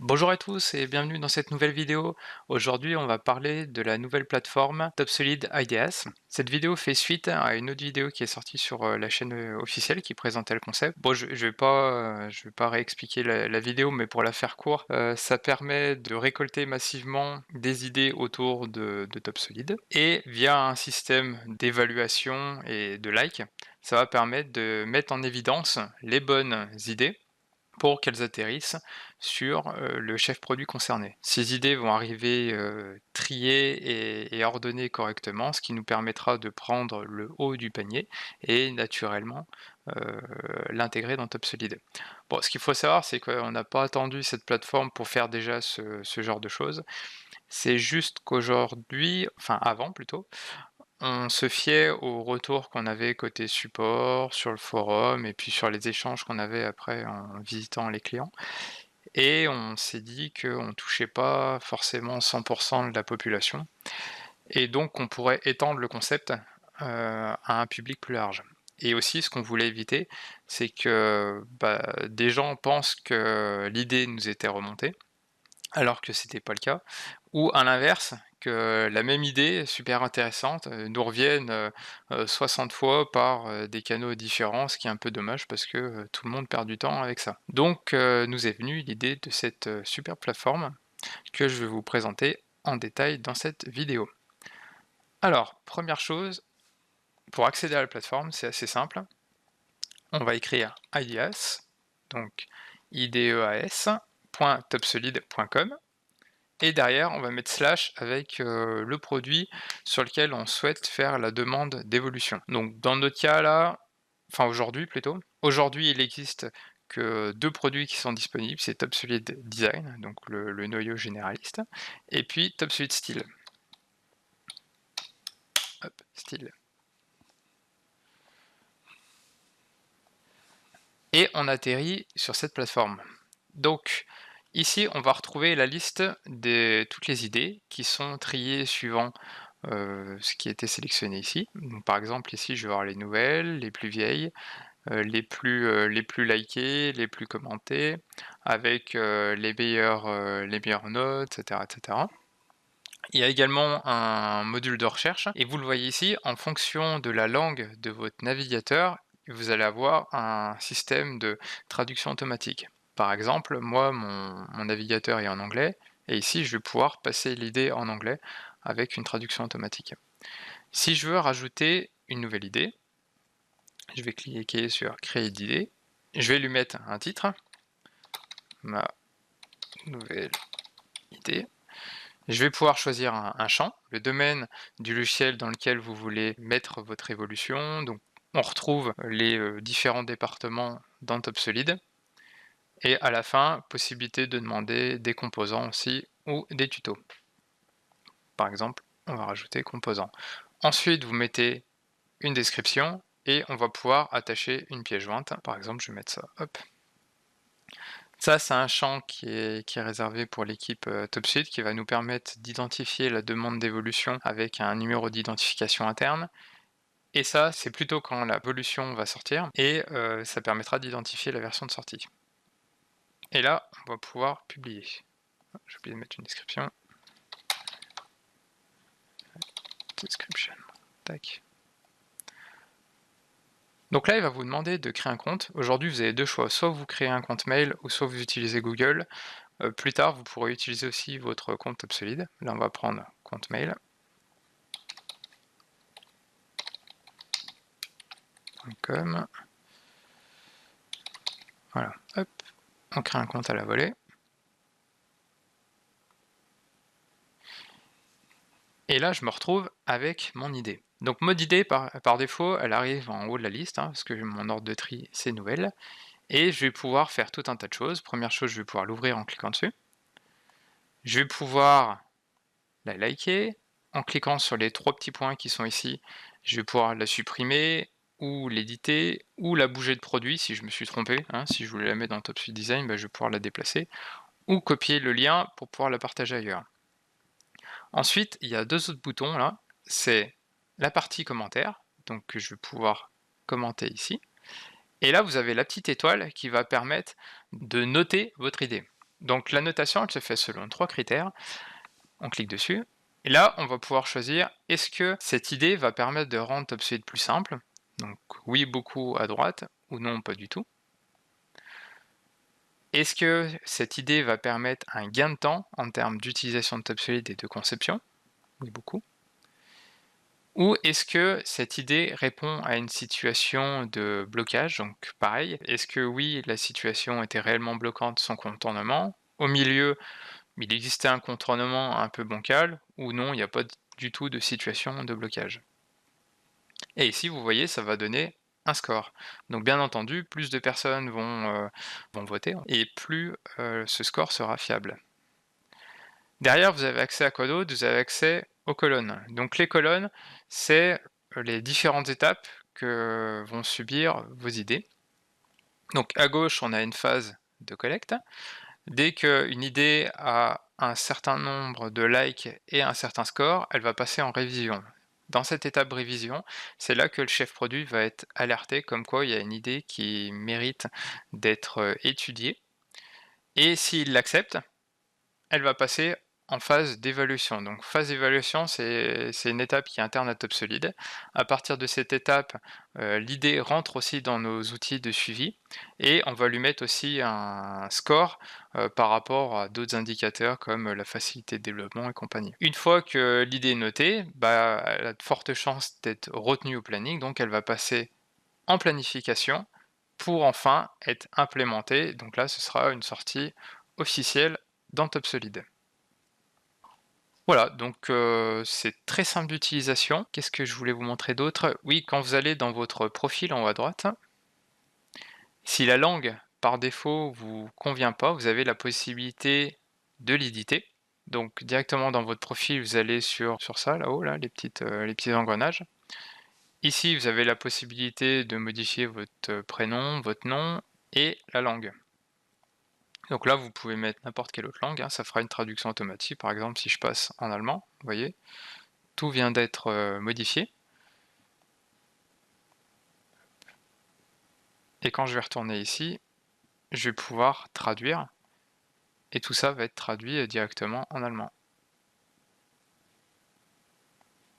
Bonjour à tous et bienvenue dans cette nouvelle vidéo. Aujourd'hui, on va parler de la nouvelle plateforme TopSolid IDS. Cette vidéo fait suite à une autre vidéo qui est sortie sur la chaîne officielle qui présentait le concept. Bon, je vais pas réexpliquer la vidéo, mais pour la faire court, ça permet de récolter massivement des idées autour de TopSolid et via un système d'évaluation et de like, ça va permettre de mettre en évidence les bonnes idées pour qu'elles atterrissent sur, le chef produit concerné. Ces idées vont arriver, triées et ordonnées correctement, ce qui nous permettra de prendre le haut du panier et naturellement, l'intégrer dans TopSolid. Bon, ce qu'il faut savoir, c'est qu'on n'a pas attendu cette plateforme pour faire déjà ce genre de choses. C'est juste qu'aujourd'hui, enfin avant plutôt, on se fiait aux retours qu'on avait côté support, sur le forum et puis sur les échanges qu'on avait après en visitant les clients et on s'est dit qu'on touchait pas forcément 100 de la population et donc on pourrait étendre le concept, à un public plus large. Et aussi ce qu'on voulait éviter, c'est que, des gens pensent que l'idée nous était remontée alors que c'était pas le cas, ou à l'inverse, que la même idée super intéressante, nous revienne, 60 fois par, des canaux différents, ce qui est un peu dommage parce que, tout le monde perd du temps avec ça. Donc, nous est venue l'idée de cette, super plateforme que je vais vous présenter en détail dans cette vidéo. Alors, première chose, pour accéder à la plateforme, c'est assez simple. On va écrire IDEAS, donc IDEAS, .topsolid.com. Et derrière, on va mettre slash avec le produit sur lequel on souhaite faire la demande d'évolution. Donc dans notre cas là, enfin aujourd'hui plutôt, aujourd'hui il existe que deux produits qui sont disponibles, c'est TopSolid Design, donc le noyau généraliste, et puis TopSolid Style. Hop, Style. Et on atterrit sur cette plateforme. Donc ici, on va retrouver la liste de toutes les idées qui sont triées suivant ce qui a été sélectionné ici. Donc, par exemple, ici, je vais voir les nouvelles, les plus vieilles, les plus likées, les plus commentées, avec les meilleures notes, etc., etc. Il y a également un module de recherche, et vous le voyez ici, en fonction de la langue de votre navigateur, vous allez avoir un système de traduction automatique. Par exemple, moi, mon navigateur est en anglais, et ici, je vais pouvoir passer l'idée en anglais avec une traduction automatique. Si je veux rajouter une nouvelle idée, je vais cliquer sur créer d'idée, je vais lui mettre un titre, ma nouvelle idée. Je vais pouvoir choisir un champ, le domaine du logiciel dans lequel vous voulez mettre votre évolution. Donc on retrouve les différents départements dans TopSolid. Et à la fin, possibilité de demander des composants aussi ou des tutos. Par exemple, on va rajouter composants. Ensuite, vous mettez une description et on va pouvoir attacher une pièce jointe. Par exemple, je vais mettre ça, hop. Ça, c'est un champ qui est réservé pour l'équipe TopSolid qui va nous permettre d'identifier la demande d'évolution avec un numéro d'identification interne. Et ça, c'est plutôt quand l'évolution va sortir et ça permettra d'identifier la version de sortie. Et là, on va pouvoir publier. J'ai oublié de mettre une description. Description. Tac. Donc là, il va vous demander de créer un compte. Aujourd'hui, vous avez deux choix. Soit vous créez un compte mail, ou soit vous utilisez Google. Plus tard, vous pourrez utiliser aussi votre compte TopSolid. Là, on va prendre compte mail. .com. Voilà, hop, on crée un compte à la volée. Et là, je me retrouve avec mon idée. Donc mode idée, par défaut, elle arrive en haut de la liste, parce que mon ordre de tri, c'est nouvelle. Et je vais pouvoir faire tout un tas de choses. Première chose, je vais pouvoir l'ouvrir en cliquant dessus. Je vais pouvoir la liker. En cliquant sur les trois petits points qui sont ici, je vais pouvoir la supprimer, ou l'éditer, ou la bouger de produit si je me suis trompé. Si je voulais la mettre dans TopSolid Design, je vais pouvoir la déplacer. Ou copier le lien pour pouvoir la partager ailleurs. Ensuite, il y a deux autres boutons là, c'est la partie commentaire, donc que je vais pouvoir commenter ici. Et là, vous avez la petite étoile qui va permettre de noter votre idée. Donc la notation, elle se fait selon 3 critères. On clique dessus et là, on va pouvoir choisir est-ce que cette idée va permettre de rendre TopSpeed plus simple? Donc oui, beaucoup à droite ou non, pas du tout. Est-ce que cette idée va permettre un gain de temps en termes d'utilisation de TopSolid et de conception? Oui, beaucoup. Ou est-ce que cette idée répond à une situation de blocage? Donc pareil, est-ce que oui, la situation était réellement bloquante sans contournement? Au milieu, il existait un contournement un peu bancal, ou non, il n'y a pas du tout de situation de blocage. Et ici, vous voyez, ça va donner un score. Donc bien entendu, plus de personnes vont voter, et plus ce score sera fiable. Derrière, vous avez accès à quoi d'autre? Vous avez accès aux colonnes. Donc les colonnes, c'est les différentes étapes que vont subir vos idées. Donc à gauche, on a une phase de collecte. Dès qu'une idée a un certain nombre de likes et un certain score, elle va passer en révision. Dans cette étape révision, c'est là que le chef produit va être alerté comme quoi il y a une idée qui mérite d'être étudiée. Et s'il l'accepte, elle va passer en phase d'évaluation. Donc phase d'évaluation, c'est une étape qui est interne à TopSolid. À partir de cette étape, l'idée rentre aussi dans nos outils de suivi et on va lui mettre aussi un score par rapport à d'autres indicateurs comme la facilité de développement et compagnie. Une fois que l'idée est notée, bah, elle a de fortes chances d'être retenue au planning, donc elle va passer en planification pour enfin être implémentée. Donc là, ce sera une sortie officielle dans TopSolid. Voilà, donc c'est très simple d'utilisation. Qu'est-ce que je voulais vous montrer d'autre? Oui, quand vous allez dans votre profil en haut à droite, si la langue par défaut vous convient pas, vous avez la possibilité de l'éditer. Donc directement dans votre profil, vous allez sur ça, là-haut, là, les petits engrenages. Ici, vous avez la possibilité de modifier votre prénom, votre nom et la langue. Donc là, vous pouvez mettre n'importe quelle autre langue, hein, ça fera une traduction automatique. Par exemple, si je passe en allemand, vous voyez, tout vient d'être modifié. Et quand je vais retourner ici, je vais pouvoir traduire. Et tout ça va être traduit directement en allemand.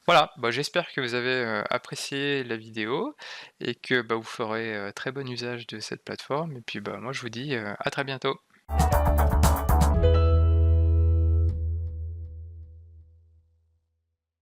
Voilà, bah, j'espère que vous avez apprécié la vidéo et que bah, vous ferez très bon usage de cette plateforme. Et puis bah, moi je vous dis à très bientôt.